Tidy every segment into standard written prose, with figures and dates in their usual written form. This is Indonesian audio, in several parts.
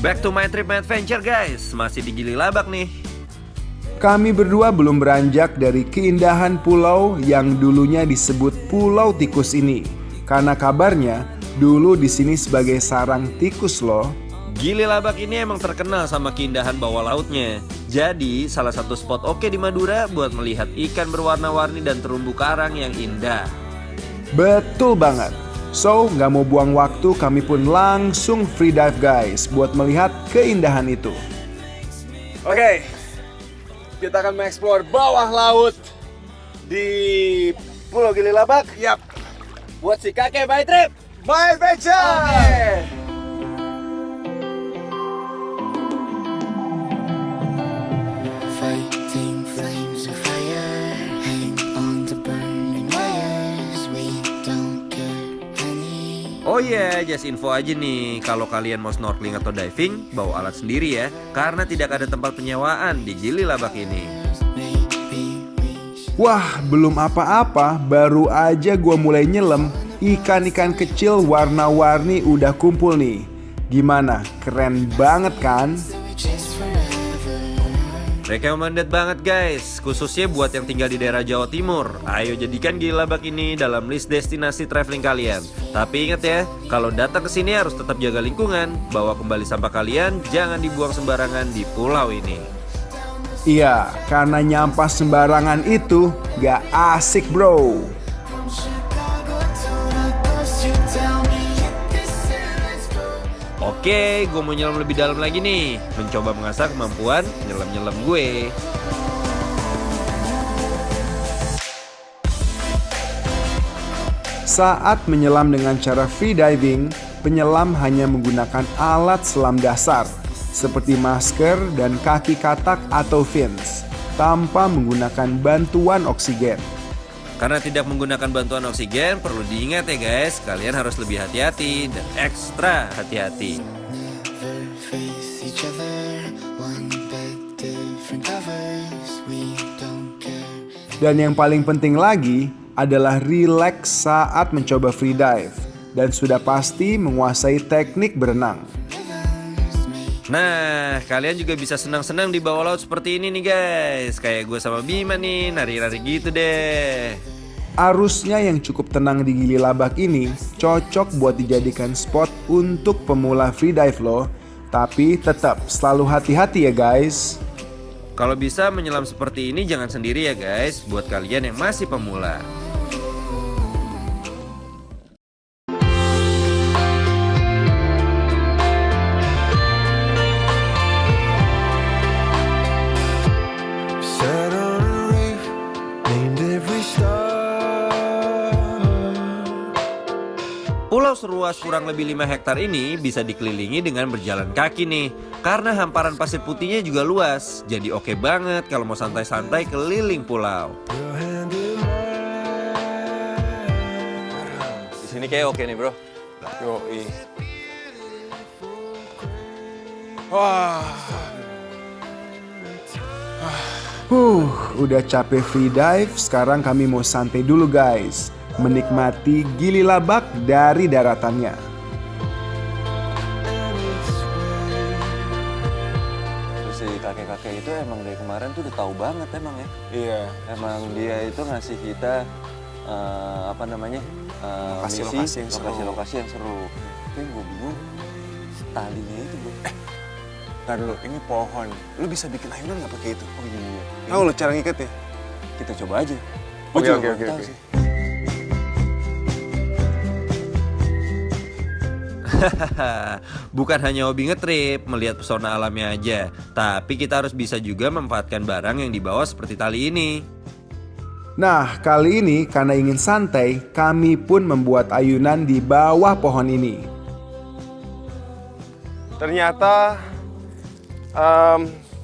Back to my trip my adventure guys. Masih di Gili Labak nih. Kami berdua belum beranjak dari keindahan pulau yang dulunya disebut Pulau Tikus ini. Karena kabarnya dulu di sini sebagai sarang tikus loh. Gili Labak ini emang terkenal sama keindahan bawah lautnya. Jadi salah satu spot oke di Madura buat melihat ikan berwarna-warni dan terumbu karang yang indah. Betul banget. So, nggak mau buang waktu, kami pun langsung free dive guys buat melihat keindahan itu. Oke, kita akan mengeksplor bawah laut di Pulau Gili Labak. Yap. Buat si kakek by trip, my adventure. Fighting flames of fire, hang on to burning wires. We don't care any. Oh iya, just info aja nih. Kalau kalian mau snorkeling atau diving, bawa alat sendiri ya. Karena tidak ada tempat penyewaan di Gili Labak ini. Maybe we should. Wah, belum apa-apa, baru aja gua mulai nyelam, ikan-ikan kecil warna-warni udah kumpul nih. Gimana? Keren banget kan? Just forever. Recommended banget guys, khususnya buat yang tinggal di daerah Jawa Timur. Ayo jadikan Gili Labak ini dalam list destinasi traveling kalian. Tapi ingat ya, kalau datang ke sini harus tetap jaga lingkungan. Bawa kembali sampah kalian, jangan dibuang sembarangan di pulau ini. Iya, karena nyampah sembarangan itu gak asik bro. From Chicago to the coast, you tell me hit this and let's go. Oke, gue mau nyelam lebih dalam lagi nih. Mencoba mengasah kemampuan nyelam-nyelam gue. Saat menyelam dengan cara free diving, penyelam hanya menggunakan alat selam dasar seperti masker dan kaki katak atau fins tanpa menggunakan bantuan oksigen. Karena tidak menggunakan bantuan oksigen, perlu diingat ya guys, kalian harus lebih hati-hati dan ekstra hati-hati. Never face each other. One bed, different covers. We don't care. Dan yang paling penting lagi adalah relax saat mencoba free dive dan sudah pasti menguasai teknik berenang. Nah, kalian juga bisa senang-senang di bawah laut seperti ini nih guys. Kayak gue sama Bima nih, nari-nari gitu deh. Arusnya yang cukup tenang di Gili Labak ini cocok buat dijadikan spot untuk pemula free dive loh. Tapi tetap selalu hati-hati ya guys. Kalau bisa menyelam seperti ini jangan sendiri ya guys, buat kalian yang masih pemula. Sat on a reef, named every star. Pulau seluas kurang lebih 5 hektar ini bisa dikelilingi dengan berjalan kaki nih. Karena hamparan pasir putihnya juga luas. Jadi oke banget kalau mau santai-santai keliling pulau. Your hand in mine. Di sini kayak oke nih bro. Yoi. Wah. Udah capek free dive, sekarang kami mau santai dulu guys. Menikmati Gili Labak dari daratannya. Terus si kakek-kakek itu emang dari kemarin tuh udah tahu banget emang ya. Iya. Emang dia itu ngasih kita apa namanya Lokasi-lokasi yang seru. lokasi-lokasi yang seru. Tapi yang gue bingung talinya itu bro. Ntar dulu, ini pohon. Lu bisa bikin ayunan nggak pakai itu? Oh iya. Tahu lo cara ngiketnya? Kita coba aja. Gua Oke, juga oke, belum oke, tahu oke. sih. Bukan hanya hobi ngetrip, melihat pesona alamnya aja. Tapi kita harus bisa juga memanfaatkan barang yang dibawa seperti tali ini. Nah, kali ini karena ingin santai, kami pun membuat ayunan di bawah pohon ini. Ternyata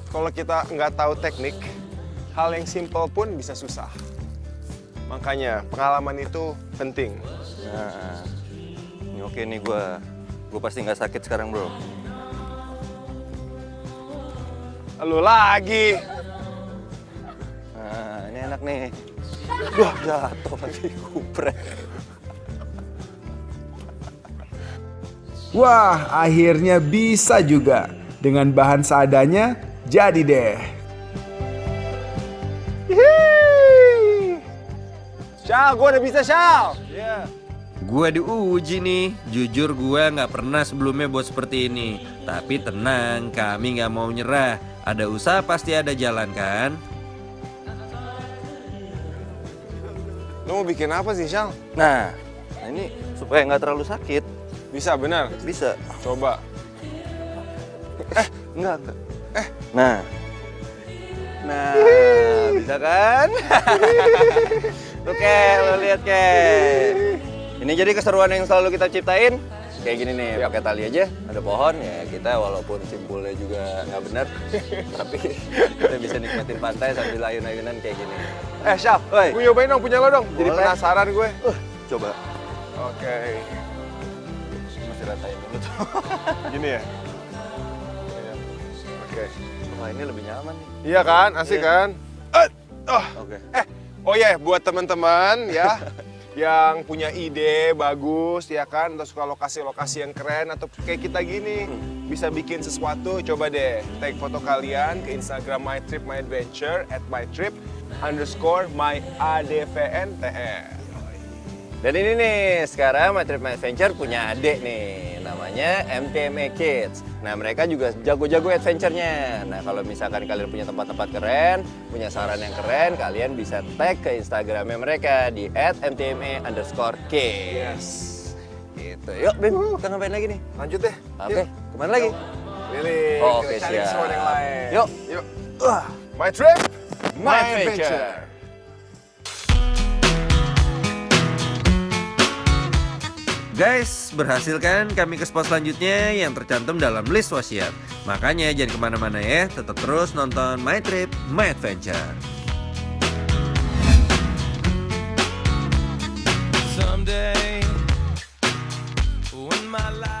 kalau kita nggak tahu teknik, hal yang simple pun bisa susah. Makanya pengalaman itu penting. Nah, ini oke nih gue pasti nggak sakit sekarang bro. Lu lagi. Nah, ini enak nih. Wah, jatuh lagi kupret. Wah, akhirnya bisa juga. Dengan bahan seadanya, jadi deh. Hihihi. Syal, gue udah bisa, Syal. Gue diuji nih, jujur gue nggak pernah sebelumnya buat seperti ini. Tapi tenang, kami nggak mau nyerah. Ada usaha pasti ada jalan kan? Lo mau bikin apa sih, Syal? Nah, ini supaya nggak terlalu sakit. Bisa, benar. Bisa. Coba. Enggak. Nah. Nah, bisa kan? Oke, lo lihat ke. Ini jadi keseruan yang selalu kita ciptain. Kayak gini nih, pakai tali aja, ada pohon ya. Kita walaupun simpulnya juga nggak benar, tapi kita bisa nikmatin pantai sambil ayun-ayunan kayak gini. Syal, Woi. gue nyobain dong punya lo dong. Jadi Boleh. penasaran gue. Coba. Oke. Masih ratain dulu tuh. Gini ya? Oke. Wah, ini lebih nyaman nih. Iya kan? Asik kan? Oke. Oh ya, buat teman-teman ya yang punya ide bagus ya kan, atau suka lokasi-lokasi yang keren atau kayak kita gini bisa bikin sesuatu, coba deh tag foto kalian ke Instagram My Trip My Adventure @mytrip_myadvntr. Dan ini nih, sekarang My Trip My Adventure punya adik nih, namanya MTMA Kids. Nah, mereka juga jago-jago adventure-nya. Nah, kalau misalkan kalian punya tempat-tempat keren, punya saran yang keren, kalian bisa tag ke Instagramnya mereka di @mtma_kids. Gitu. Yuk, Bim, kita ngapain lagi nih? Lanjut deh. Oke, kemana lagi? Pilih. Oh, oke, Kita cari siap. keseruan yang lain. Yuk. Yuk. My Trip, My Adventure. Guys, berhasil kan kami ke spot selanjutnya yang tercantum dalam list wasiat. Makanya jangan kemana-mana ya, tetap terus nonton My Trip, My Adventure. Someday, when my life